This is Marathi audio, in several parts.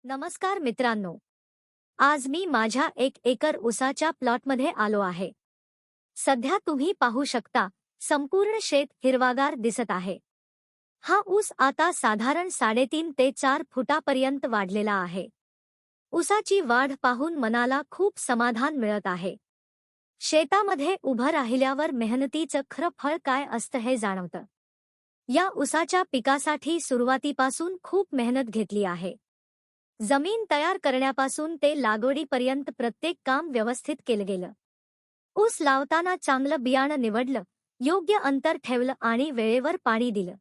नमस्कार मित्रांनो, आज मी माझ्या 1 एकर ऊसाच्या प्लॉटमध्ये आलो आहे. सध्या तुम्ही पाहू शकता, संपूर्ण शेत हिरवागार दिसत आहे. हा ऊस आता साधारण 3.5 ते 4 फुटापर्यंत वाढलेला आहे. ऊसाची वाढ पाहून मनाला खूप समाधान मिळत आहे. शेतामध्ये उभं राहिल्यावर मेहनतीचं खरं फळ काय असतं हे जाणवतं. या ऊसाच्या पिकासाठी सुरुवातीपासून खूप मेहनत घेतली आहे. जमीन तयार करण्यापासून ते लागवडीपर्यंत प्रत्येक काम व्यवस्थित केलं गेलं. ऊस लावताना चांगलं बियाणं निवडलं, योग्य अंतर ठेवलं आणि वेळेवर पाणी दिलं.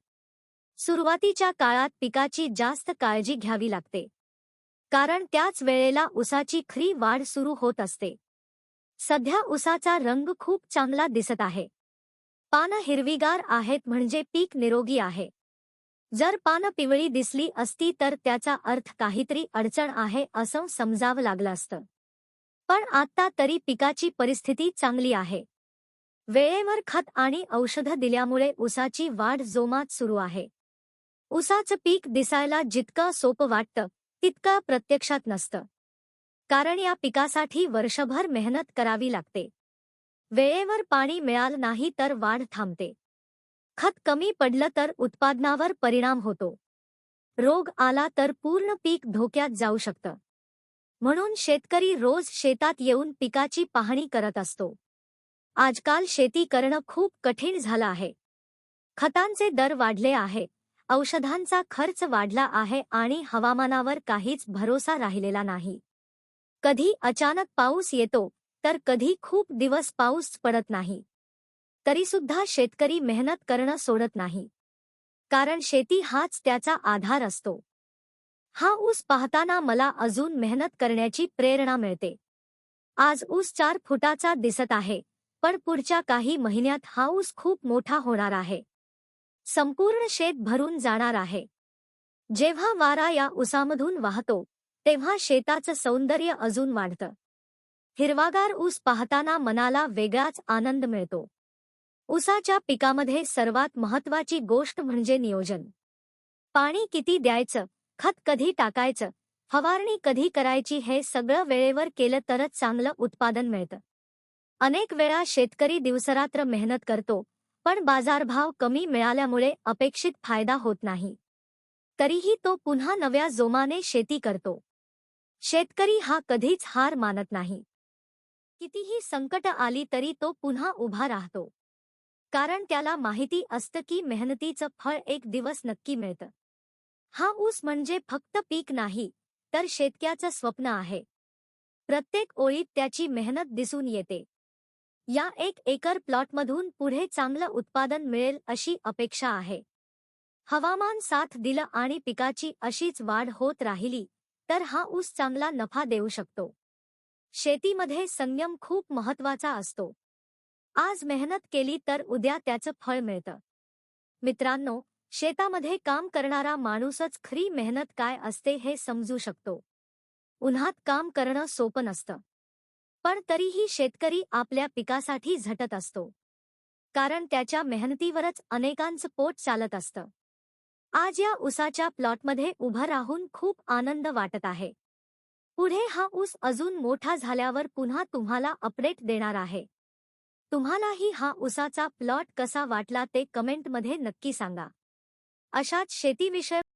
सुरुवातीच्या काळात पिकाची जास्त काळजी घ्यावी लागते, कारण त्याच वेळेला ऊसाची खरी वाढ सुरू होत असते. सध्या ऊसाचा रंग खूप चांगला दिसत आहे. पानं हिरवीगार आहेत म्हणजे पीक निरोगी आहे. जर पानं पिवळी दिसली असती तर त्याचा अर्थ काहीतरी अडचण आहे असं समजावं लागलं असतं. पण आता तरी पिकाची परिस्थिती चांगली आहे. वेळेवर खत आणि औषधं दिल्यामुळे ऊसाची वाढ जोमात सुरू आहे. ऊसाचं पीक दिसायला जितकं सोपं वाटतं, तितकं प्रत्यक्षात नसतं. कारण या पिकासाठी वर्षभर मेहनत करावी लागते. वेळेवर पाणी मिळालं नाही तर वाढ थांबते. खत कमी पडलं तर उत्पादनावर परिणाम होतो. रोग आला तर पूर्ण पीक धोक्यात जाऊ शकतं. म्हणून शेतकरी रोज शेतात येऊन पिकाची पाहणी करत असतो. आजकाल शेती करणं खूप कठीण झालं आहे. खतांचे दर वाढले आहे, औषधांचा खर्च वाढला आहे आणि हवामानावर काहीच भरोसा राहिलेला नाही. कधी अचानक पाऊस येतो, तर कधी खूप दिवस पाऊस पडत नाही. तरीसुद्धा शेतकरी मेहनत करणं सोडत नाही, कारण शेती हाच त्याचा आधार असतो. हा ऊस पाहताना मला अजून मेहनत करण्याची प्रेरणा मिळते. आज ऊस 4 फुटाचा दिसत आहे, पण पुढच्या काही महिन्यात हा ऊस खूप मोठा होणार आहे. संपूर्ण शेत भरून जाणार आहे. जेव्हा वारा या ऊसामधून वाहतो, तेव्हा शेताचं सौंदर्य अजून वाढतं. हिरवागार ऊस पाहताना मनाला वेगळाच आनंद मिळतो. ऊसाच्या पिकामध्ये सर्वात महत्त्वाची गोष्ट म्हणजे नियोजन. पाणी किती द्यायचं, खत कधी टाकायचं, फवारणी कधी करायची हे सगळं वेळेवर केलं तरच चांगलं उत्पादन मिळतं. अनेक वेळा शेतकरी दिवसरात्र मेहनत करतो, पण बाजारभाव कमी मिळाल्यामुळे अपेक्षित फायदा होत नाही. तरीही तो पुन्हा नव्या जोमाने शेती करतो. शेतकरी हा कधीच हार मानत नाही. कितीही संकट आली तरी तो पुन्हा उभा राहतो. कारण त्याला माहिती असतं की मेहनतीचं फळ एक दिवस नक्की मिळतं. हा ऊस म्हणजे फक्त पीक नाही, तर शेतकऱ्याचं स्वप्न आहे. प्रत्येक ओळीत त्याची मेहनत दिसून येते. या 1 एकर प्लॉटमधून पुढे चांगलं उत्पादन मिळेल अशी अपेक्षा आहे. हवामान साथ दिलं आणि पिकाची अशीच वाढ होत राहिली, तर हा ऊस चांगला नफा देऊ शकतो. शेतीमध्ये संयम खूप महत्त्वाचा असतो. आज मेहनत केली तर उद्या त्याचं फळ मिळतं. मित्रांनो, शेतामध्ये काम करणारा माणूसच खरी मेहनत काय असते हे समजू शकतो. उन्हात काम करणं सोपं नसतं. पण तरीही शेतकरी आपल्या पिकासाठी झटत असतो. कारण त्याच्या मेहनतीवरच अनेकांचं पोट चालत असतं. आज या ऊसाच्या प्लॉटमध्ये उभं राहून खूप आनंद वाटत आहे. पुढे हा ऊस अजून मोठा झाल्यावर पुन्हा तुम्हाला अपडेट देणार आहे. तुम्हालाही हा ऊसाचा प्लॉट कसा वाटला ते कमेंटमध्ये नक्की सांगा. अशाच शेतीविषयक